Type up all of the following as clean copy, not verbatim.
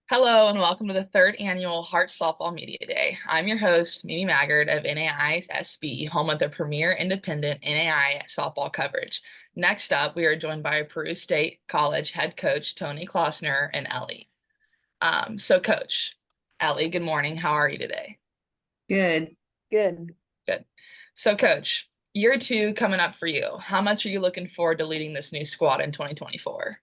Hello and welcome to the third annual Heart Softball Media Day. I'm your host, Mimi Maggard of NAI's SB, home of the premier independent NAI softball coverage. Next up, we are joined by Peru State College head coach Tony Klossner and Ellie. Coach Ellie, good morning. How are you today? Good. Good. Good. So, Coach, year two coming up for you. How much are you looking forward to leading this new squad in 2024?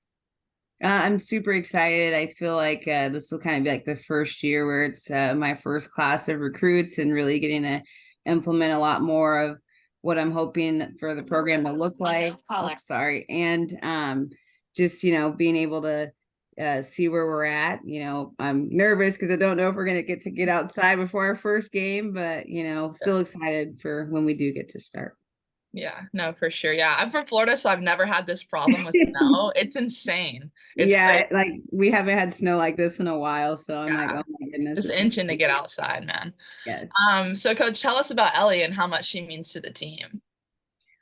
I'm super excited. I feel like this will kind of be like the first year where it's my first class of recruits and really getting to implement a lot more of what I'm hoping for the program to look like. Oh, sorry. And just, being able to see where we're at. I'm nervous because I don't know if we're going to get outside before our first game, but, still excited for when we do get to start. Yeah, no, for sure. Yeah, I'm from Florida, so I've never had this problem with snow. It's insane. It's Yeah, crazy. like we haven't had snow like this in a while, so I'm like, Yeah, oh my goodness, just this is itching to get crazy. outside, man. Yes. So Coach, tell us about Ellie and how much she means to the team.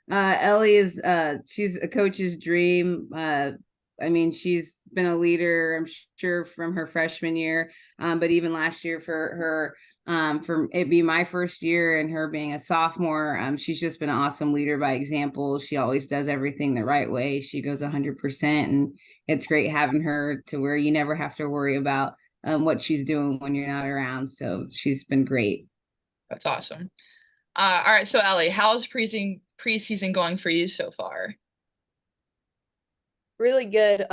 Ellie is she's a coach's dream. I mean, she's been a leader, I'm sure, from her freshman year. But even last year for her, for it being my first year and her being a sophomore, she's just been an awesome leader by example. She always does everything the right way. She goes 100%, and it's great having her to where you never have to worry about what she's doing when you're not around. So she's been great. That's awesome. All right, so Ellie, how's preseason going for you so far? Really good.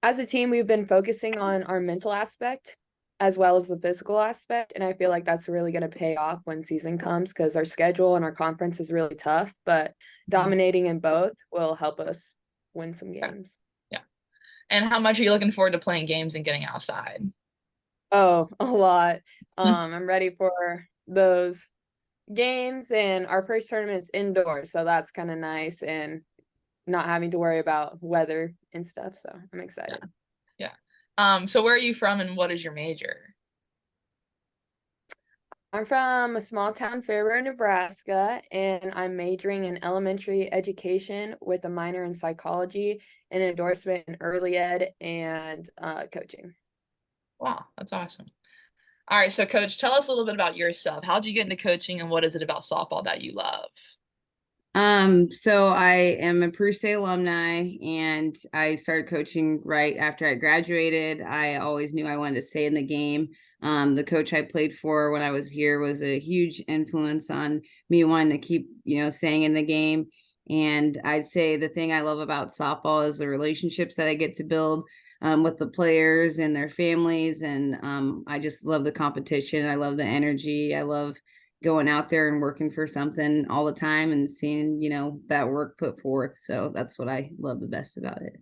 As a team, we've been focusing on our mental aspect as well as the physical aspect. And I feel like that's really going to pay off when season comes because our schedule and our conference is really tough, but dominating in both will help us win some Yeah. games. Yeah. And how much are you looking forward to playing games and getting outside? Oh, a lot. I'm ready for those games, and our first tournament's indoors, so that's kind of nice and not having to worry about weather and stuff. So I'm excited. Yeah. Yeah. So where are you from and what is your major? I'm from a small town, Fairburn, Nebraska, and I'm majoring in elementary education with a minor in psychology and endorsement in early ed and coaching. Wow, that's awesome. All right, so Coach, tell us a little bit about yourself. How'd you get into coaching and what is it about softball that you love? So I am a Peru State alumni, and I started coaching right after I graduated. I always knew I wanted to stay in the game. The coach I played for when I was here was a huge influence on me wanting to keep, staying in the game. And I'd say the thing I love about softball is the relationships that I get to build with the players and their families. And I just love the competition. I love the energy. I love going out there and working for something all the time and seeing, that work put forth. So that's what I love the best about it.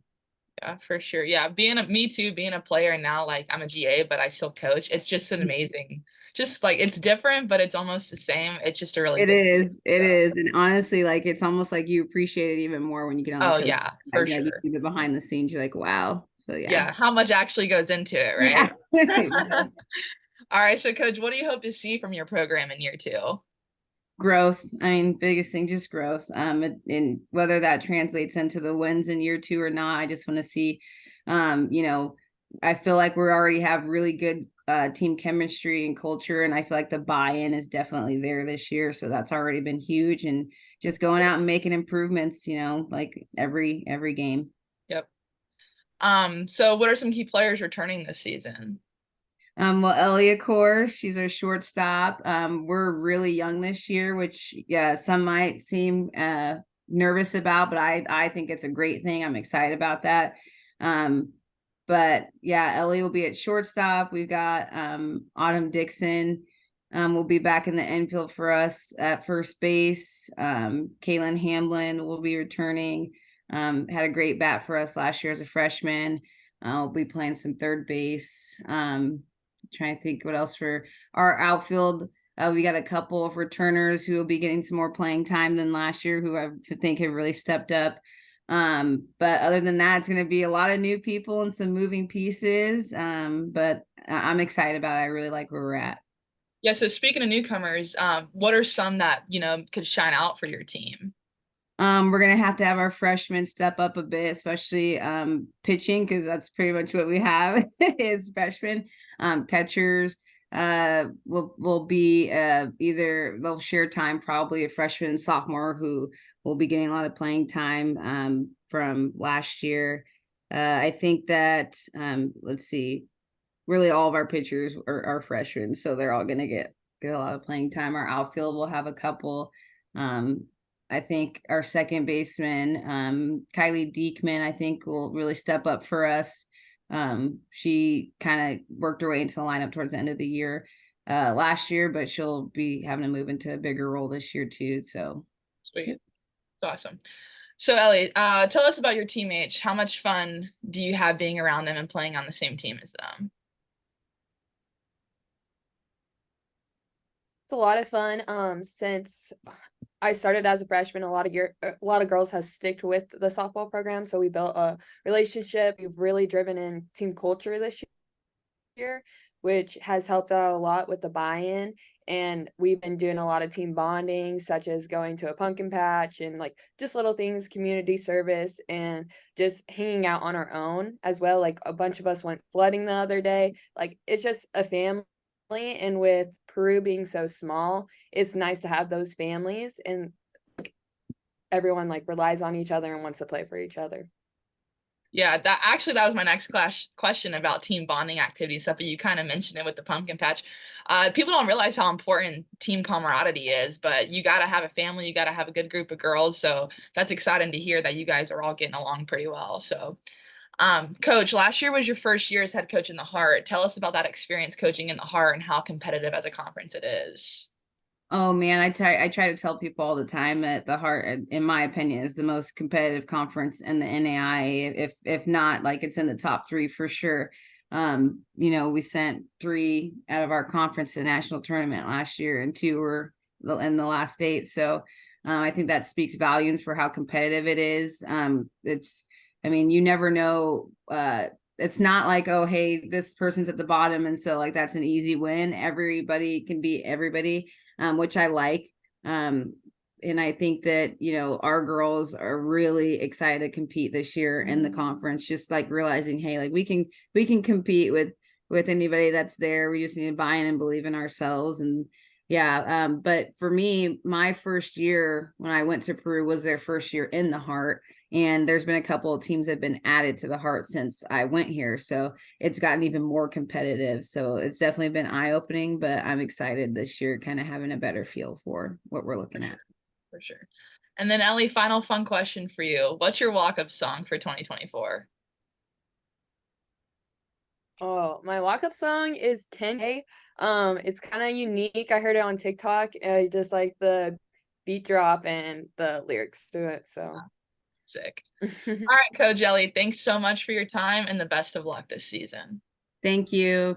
Yeah, for sure. Yeah, me too, being a player now, like I'm a GA, but I still coach. It's just an amazing, just like it's different, but it's almost the same. It's just a really It good. is. It So, is. And honestly, like it's almost like you appreciate it even more when you get on the oh coach yeah, for side. Like you sure. see the behind the scenes, you're like, wow. So yeah. Yeah, how much actually goes into it, right? Yeah. Yes. All right, so Coach, what do you hope to see from your program in year two? Growth. I mean, biggest thing, just growth. And whether that translates into the wins in year two or not, I just want to see, I feel like we already have really good team chemistry and culture, and I feel like the buy-in is definitely there this year. So that's already been huge, and just going out and making improvements, like every game. Yep. So what are some key players returning this season? Well, Ellie, of course, she's our shortstop. We're really young this year, which yeah, some might seem nervous about, but I think it's a great thing. I'm excited about that. Um, but yeah, Ellie will be at shortstop. We've got Autumn Dixon. Will be back in the infield for us at first base. Kaylin Hamlin will be returning. Had a great bat for us last year as a freshman. I'll be playing some third base. Trying to think what else for our outfield. We got a couple of returners who will be getting some more playing time than last year, who I think have really stepped up. But other than that, it's going to be a lot of new people and some moving pieces. But I'm excited about it. I really like where we're at. Yeah, so speaking of newcomers, what are some that, could shine out for your team? We're gonna have to have our freshmen step up a bit, especially pitching, because that's pretty much what we have is freshmen. Catchers will be either they'll share time, probably a freshman and sophomore who will be getting a lot of playing time from last year. I think that let's see, really all of our pitchers are freshmen, so they're all gonna get a lot of playing time. Our outfield will have a couple. Um, I think our second baseman, Kylie Diekman, I think will really step up for us. She kind of worked her way into the lineup towards the end of the year last year, but she'll be having to move into a bigger role this year too. So Sweet. That's awesome. So Ellie, tell us about your teammates. How much fun do you have being around them and playing on the same team as them? It's a lot of fun. Since I started as a freshman, a lot of girls have sticked with the softball program, so we built a relationship. We've really driven in team culture this year, which has helped out a lot with the buy-in. And we've been doing a lot of team bonding, such as going to a pumpkin patch and like just little things, community service, and just hanging out on our own as well. Like a bunch of us went flooding the other day. Like it's just a family. And with Peru being so small, it's nice to have those families and like, everyone like relies on each other and wants to play for each other. Yeah, that was my next question about team bonding activities, stuff, but you kind of mentioned it with the pumpkin patch. People don't realize how important team camaraderie is, but you got to have a family, you got to have a good group of girls. So that's exciting to hear that you guys are all getting along pretty well. So, Coach, last year was your first year as head coach in the Heart. Tell us about that experience coaching in the Heart and how competitive as a conference it is. oh man, I try to tell people all the time that the Heart, in my opinion, is the most competitive conference in the NAI. If not, like it's in the top three for sure. We sent 3 out of our conference to the national tournament last year, and 2 were in the last 8. So I think that speaks volumes for how competitive it is. I mean, you never know. It's not like, oh, hey, this person's at the bottom, and so like that's an easy win. Everybody can beat everybody, which I like. And I think that, our girls are really excited to compete this year in the conference, just like realizing, hey, like we can compete with anybody that's there. We just need to buy in and believe in ourselves. And yeah, but for me, my first year when I went to Peru was their first year in the Heart. And there's been a couple of teams that have been added to the Heart since I went here. So it's gotten even more competitive. So it's definitely been eye-opening, but I'm excited this year, kind of having a better feel for what we're looking at. For sure. And then Ellie, final fun question for you. What's your walk-up song for 2024? Oh, my walk-up song is 10K. It's kind of unique. I heard it on TikTok. Just like the beat drop and the lyrics to it. So Sick. All right, Coach Ellie, thanks so much for your time and the best of luck this season. Thank you.